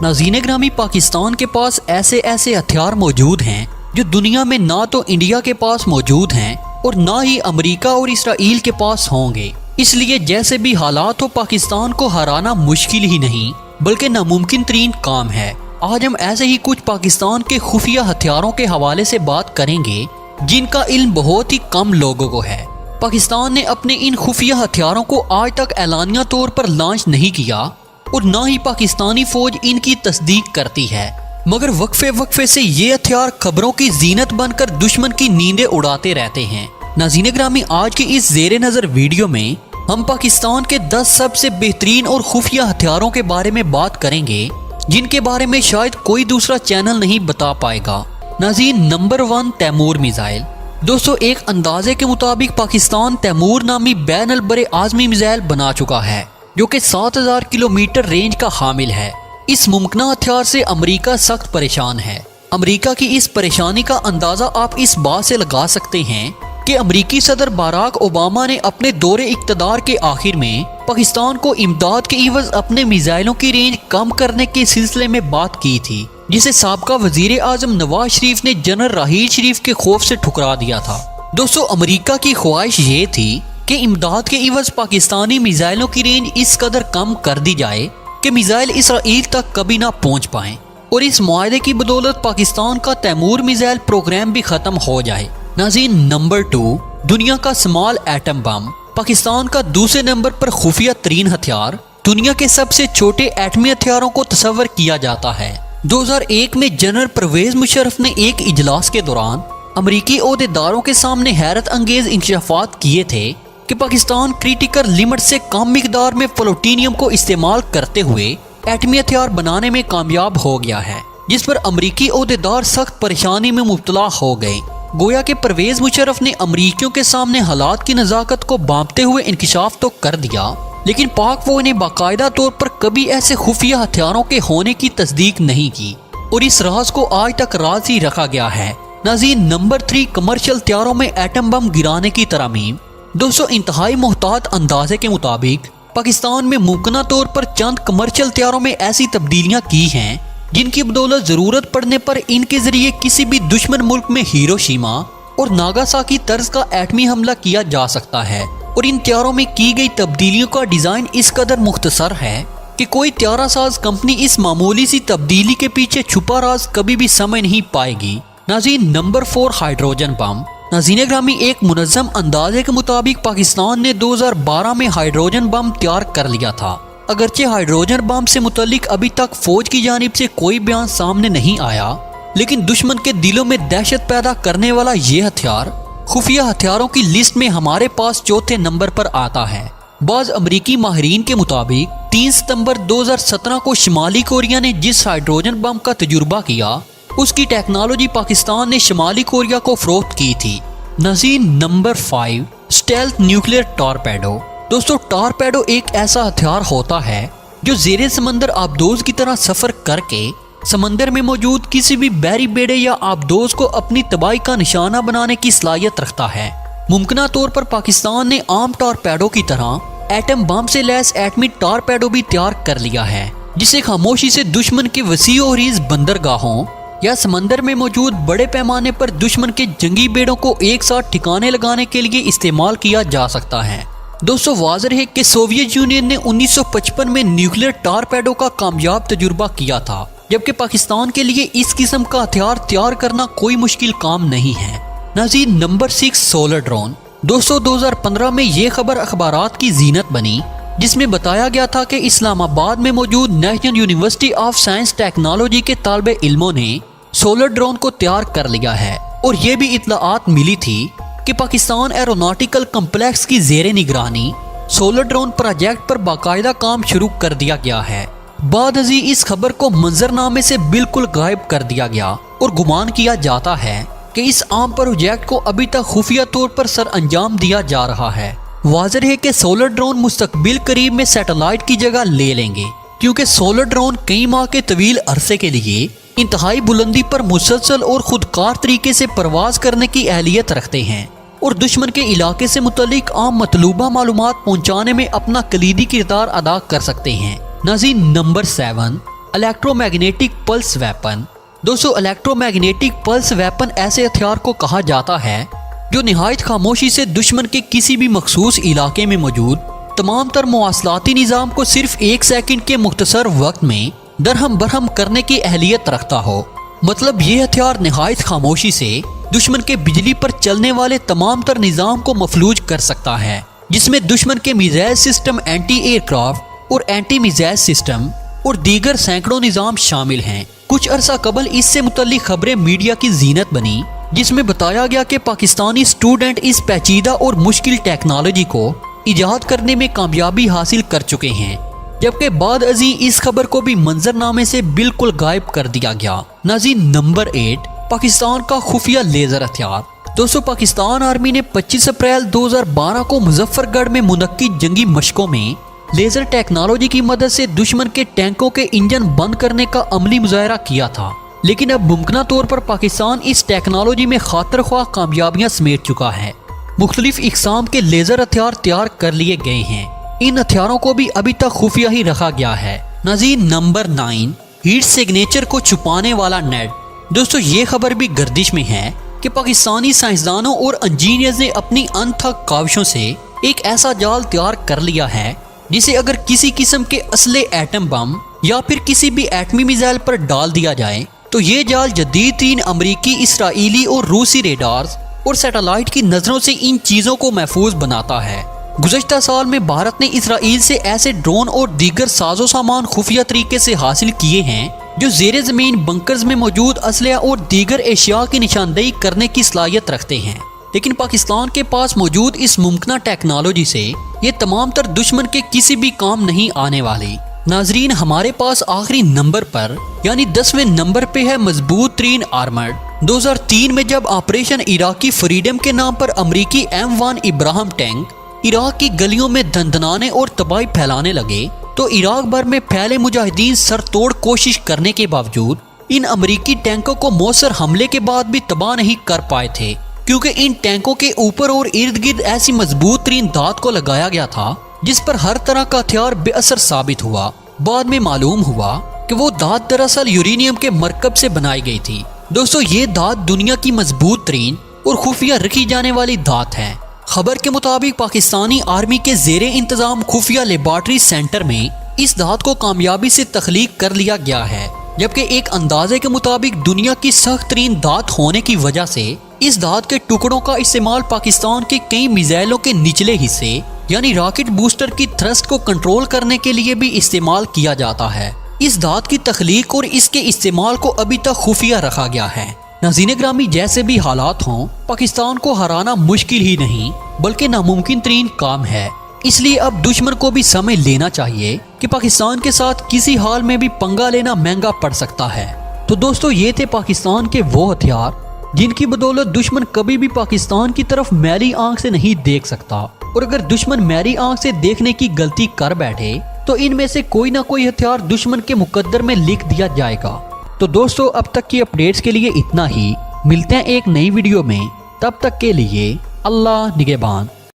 नाज़रीन ग्रामी, पाकिस्तान के पास ऐसे ऐसे हथियार मौजूद हैं जो दुनिया में ना तो इंडिया के पास मौजूद हैं और ना ही अमेरिका और इसराइल के पास होंगे। इसलिए जैसे भी हालात हो, पाकिस्तान को हराना मुश्किल ही नहीं बल्कि नामुमकिन तरीन काम है। आज हम ऐसे ही कुछ पाकिस्तान के खुफिया हथियारों के हवाले से बात करेंगे जिनका इल्म बहुत ही कम लोगों को है। पाकिस्तान ने अपने इन खुफिया हथियारों को आज तक एलानिया तौर पर लॉन्च नहीं किया और ना ही पाकिस्तानी फौज इनकी तस्दीक करती है, मगर वक्फे वक्फे से ये हथियार खबरों की जीनत बनकर दुश्मन की नींदें उड़ाते रहते हैं। नाज़रीन ग्रामी, आज की इस ज़ेरे नज़र वीडियो में हम पाकिस्तान के 10 सबसे बेहतरीन और खुफिया हथियारों के बारे में बात करेंगे जिनके बारे में शायद कोई दूसरा चैनल नहीं बता पाएगा। नाज़रीन, नंबर 1, तैमूर मिसाइल। दोस्तों, एक अंदाजे के मुताबिक पाकिस्तान तैमूर नामी बैन बरे आज़मी मिसाइल बना चुका है जो कि 7000 किलोमीटर रेंज का हामिल है। इस मुमकिन हथियार से अमेरिका सख्त परेशान है। अमेरिका की इस परेशानी का अंदाजा आप इस बात से लगा सकते हैं कि अमेरिकी सदर बराक ओबामा ने अपने दौरे इक़्तिदार के आखिर में पाकिस्तान को इमदाद के इवज़ अपने मिसाइलों की रेंज कम करने के सिलसिले में बात की थी, जिसे साबका वजीर आज़म नवाज शरीफ ने जनरल राहील शरीफ के खौफ से ठुकरा दिया था। दोस्तों, अमेरिका की ख्वाहिश ये थी कि इमदाद के इवज़ पाकिस्तानी मिसाइलों की रेंज इस कदर कम कर दी जाए कि मिसाइल इसराइल तक कभी ना पहुंच पाएं और इस मुआहदे की बदौलत पाकिस्तान का तैमूर मिसाइल प्रोग्राम भी खत्म हो जाए। नाज़रीन, नंबर 2, दुनिया का स्मॉल एटम बम। पाकिस्तान का दूसरे नंबर पर खुफिया तरीन हथियार दुनिया के सबसे छोटे एटमी हथियारों को तस्वर किया जाता है। 2001 में जनरल परवेज मुशर्रफ ने एक इजलास के दौरान अमरीकी ओहदेदारों के सामने हैरत अंगेज इंकशाफात किए थे कि पाकिस्तान क्रिटिकल लिमिट से कम मिकदार में प्लूटोनियम को इस्तेमाल करते हुए एटमी हथियार बनाने में कामयाब हो गया है, जिस पर अमरीकी ओहदेदार सख्त परेशानी में मुब्तला हो गए। गोया के परवेज मुशर्रफ ने अमरीकियों के सामने हालात की नज़ाकत को भांपते हुए इंकशाफ तो कर दिया, लेकिन पाक फौज ने बाकायदा तौर पर कभी ऐसे खुफिया हथियारों के होने की तस्दीक नहीं की और इस राज को आज तक राज ही रखा गया है। नाज़रीन, नंबर 3, कमर्शियल हथियारों में एटम बम गिराने की तरमीम। दोस्तों, इंतहाई मोहतात अंदाजे के मुताबिक पाकिस्तान में मुमकिन तौर पर चंद कमर्शियल हथियारों में ऐसी तब्दीलियां की हैं जिनकी बदौलत जरूरत पड़ने पर इनके जरिए किसी भी दुश्मन मुल्क में हिरोशिमा और नागासाकी तर्ज का एटमी हमला किया जा सकता है। और इन हथियारों में की गई तब्दीलियों का डिजाइन इस कदर मुख्तसर है कि कोई हथियारासाज कंपनी इस मामूली सी तब्दीली के पीछे छुपा राज कभी भी समझ नहीं पाएगी। नाज़रीन, नंबर 4, हाइड्रोजन बम। नाज़रीन ग्रामी, एक मुनज़्ज़म अंदाजे के मुताबिक पाकिस्तान ने 2012 में हाइड्रोजन बम तैयार कर लिया था। अगरचे हाइड्रोजन बम से मुतल्लिक अभी तक फौज की जानिब से कोई बयान सामने नहीं आया, लेकिन दुश्मन के दिलों में दहशत पैदा करने वाला ये हथियार खुफिया हथियारों की लिस्ट में हमारे पास चौथे नंबर पर आता है। बाज़ अमरीकी माहिरीन के मुताबिक 3 सितंबर 2017 को शिमाली कोरिया ने जिस हाइड्रोजन बम का तजुर्बा किया उसकी टेक्नोलॉजी पाकिस्तान ने शिमाली कोरिया को फरोख्त की थी। नाज़रीन, नंबर 5, स्टेल्थ न्यूक्लियर टॉर्पेडो। दोस्तों, टॉर्पेडो एक ऐसा हथियार होता है जो ज़ेरे समंदर आबदोज की तरह सफ़र करके समंदर में मौजूद किसी भी बहरी बेड़े या आबदोज को अपनी तबाही का निशाना बनाने की सलाहियत रखता है। मुमकिन तौर पर पाकिस्तान ने आम टॉर्पेडो की तरह एटम बम से लैस एटमी टॉर्पेडो भी तैयार कर लिया है, जिसे खामोशी से दुश्मन के वसी और रीज़ बंदरगाहों या समंदर में मौजूद बड़े पैमाने पर दुश्मन के जंगी बेड़ों को एक साथ ठिकाने लगाने के लिए इस्तेमाल किया जा सकता है। दोस्तों, वाज़ेह है कि सोवियत यूनियन ने 1955 में न्यूक्लियर टॉर्पेडो का कामयाब तजुर्बा किया था, जबकि पाकिस्तान के लिए इस किस्म का हथियार तैयार करना कोई मुश्किल काम नहीं है। नाज़रीन, नंबर 6, सोलर ड्रोन। दोस्तों, 2015 में ये खबर अखबारात की जीनत बनी जिसमें बताया गया था कि इस्लामाबाद में मौजूद national university of science technology के तालिबे इल्मों ने सोलर ड्रोन को तैयार कर लिया है और ये भी इत्तलाआत मिली थी कि पाकिस्तान एरोनॉटिकल कम्प्लेक्स की ज़ेरे निगरानी सोलर ड्रोन प्रोजेक्ट पर बाकायदा काम शुरू कर दिया गया है। बाद अजी इस खबर को मंजरनामे से बिल्कुल गायब कर दिया गया और गुमान किया जाता है कि इस आम प्रोजेक्ट को अभी तक खुफिया तौर पर सर अंजाम दिया जा रहा है। वाज़ेह है कि सोलर ड्रोन मुस्तकबिल करीब में सैटेलाइट की जगह ले लेंगे, क्योंकि सोलर ड्रोन कई माह के तवील अरसे के लिए इंतहाई बुलंदी पर मुसलसल और खुदकार तरीके से परवाज करने की अहलियत रखते हैं और दुश्मन के इलाके से मुतल्लिक आम मतलूबा मालूमात पहुंचाने में अपना कलीदी किरदार अदा कर सकते हैं। नाज़रीन, number 7, electro magnetic pulse weapon. दोस्तों इलेक्ट्रो मैग्नेटिक पल्स वेपन ऐसे हथियार को कहा जाता है जो निहायत खामोशी से दुश्मन के किसी भी मखसूस इलाके में मौजूद तमाम तर मवासलाती निज़ाम को सिर्फ 1 सेकंड के मुख्तसर वक्त में दरहम बरहम करने की अहलियत रखता हो। मतलब ये हथियार निहायत खामोशी से दुश्मन के बिजली पर चलने वाले तमाम तर निज़ाम को मफलूज कर सकता है, जिसमें दुश्मन के मिसाइल सिस्टम, एंटी एयरक्राफ्ट और एंटी मिसाइल सिस्टम और दीगर सैकड़ों निज़ाम शामिल हैं। कुछ अरसा कबल इससे मुतल्लिक खबरें मीडिया की जीनत बनी, जिसमें बताया गया कि पाकिस्तानी स्टूडेंट इस पेचीदा और मुश्किल टेक्नोलॉजी को इजाद करने में कामयाबी हासिल कर चुके हैं, जबकि बाद अजी इस खबर को भी मंजरनामे से बिल्कुल गायब कर दिया गया। नाज़रीन, नंबर 8, पाकिस्तान का खुफिया लेजर हथियार। दोस्तों पाकिस्तान आर्मी ने 25 अप्रैल 2012 को मुजफ्फरगढ़ में मुनक्किद जंगी मशकों में लेजर टेक्नोलॉजी की मदद से दुश्मन के टैंकों के इंजन बंद करने का अमली मुजाहरा किया था, लेकिन अब मुमकिन तौर पर पाकिस्तान इस टेक्नोलॉजी में खातिर ख्वाह कामयाबियां समेट चुका है। मुख्तलिफ इकसाम के लेजर हथियार तैयार कर लिए गए हैं। इन हथियारों को भी अभी तक खुफिया ही रखा गया है। नाज़रीन, नंबर 9, हीट सिग्नेचर को छुपाने वाला नेट। दोस्तों ये खबर भी गर्दिश में है कि पाकिस्तानी साइंसदानों और इंजीनियर्स ने अपनी अनथक काविशों से एक ऐसा जाल तैयार कर लिया है जिसे अगर किसी किस्म के असले एटम बम या फिर किसी भी एटमी मिसाइल पर डाल दिया जाए तो ये जाल जदीद तीन अमरीकी, इसराइली और रूसी रेडार्स और सैटेलाइट की नजरों से इन चीजों को महफूज बनाता है। गुज़श्ता साल में भारत ने इसराइल से ऐसे ड्रोन और दीगर साजो सामान खुफिया तरीके से हासिल किए हैं जो ज़ेरे ज़मीन बंकर्स में मौजूद असलहा और दीगर एशिया की निशानदेही करने की सलाहियत रखते हैं। लेकिन पाकिस्तान के पास मौजूद इस मुमकिन टेक्नोलॉजी से ये तमाम तर दुश्मन के किसी भी काम नहीं आने वाली। नाजरीन, हमारे पास आखिरी नंबर पर यानी 10वें नंबर पे है मजबूत तरीन आर्मर्ड। 2003 में जब ऑपरेशन इराकी फ्रीडम के नाम पर अमरीकी M1 इब्राहिम टैंक इराक की गलियों में धंधनाने और तबाही फैलाने लगे तो इराक भर में फैले मुजाहिदीन सरतोड़ कोशिश करने के बावजूद इन अमरीकी टैंकों को मौसर हमले के बाद भी तबाह नहीं कर पाए थे, क्योंकि इन टैंकों के ऊपर और इर्द गिर्द ऐसी मजबूत तरीन धात को लगाया गया था जिस पर हर तरह का हथियार बेअसर साबित हुआ। बाद में मालूम हुआ कि वो धात दरअसल यूरेनियम के मरकब से बनाई गई थी। दोस्तों ये धात दुनिया की मजबूत तरीन और खुफिया रखी जाने वाली धात है। खबर के मुताबिक पाकिस्तानी आर्मी के ज़ेरे इंतजाम खुफिया लेबॉर्ट्री सेंटर में इस धात को कामयाबी से तख्लीक कर लिया गया है, जबकि एक अंदाजे के मुताबिक दुनिया की सख्त तरीन धात होने की वजह से इस धात के टुकड़ों का इस्तेमाल पाकिस्तान के कई मिसाइलों के निचले हिस्से यानी रॉकेट बूस्टर की थ्रस्ट को कंट्रोल करने के लिए भी इस्तेमाल किया जाता है। इस धात की तख्लीक और इसके इस्तेमाल को अभी तक खुफिया रखा गया है। नाज़रीन ग्रामी, जैसे भी हालात हों, पाकिस्तान को हराना मुश्किल ही नहीं बल्कि नामुमकिन तरीन काम है। इसलिए अब दुश्मन को भी समझ लेना चाहिए कि पाकिस्तान के साथ किसी हाल में भी पंगा लेना महंगा पड़ सकता है। तो दोस्तों ये थे पाकिस्तान के वो हथियार जिनकी बदौलत दुश्मन कभी भी पाकिस्तान की तरफ मैली आंख से नहीं देख सकता, और अगर दुश्मन मैली आंख से देखने की गलती कर बैठे तो इनमें से कोई ना कोई हथियार दुश्मन के मुकद्दर में लिख दिया जाएगा। तो दोस्तों अब तक की अपडेट्स के लिए इतना ही। मिलते हैं एक नई वीडियो में, तब तक के लिए अल्लाह निगहबान।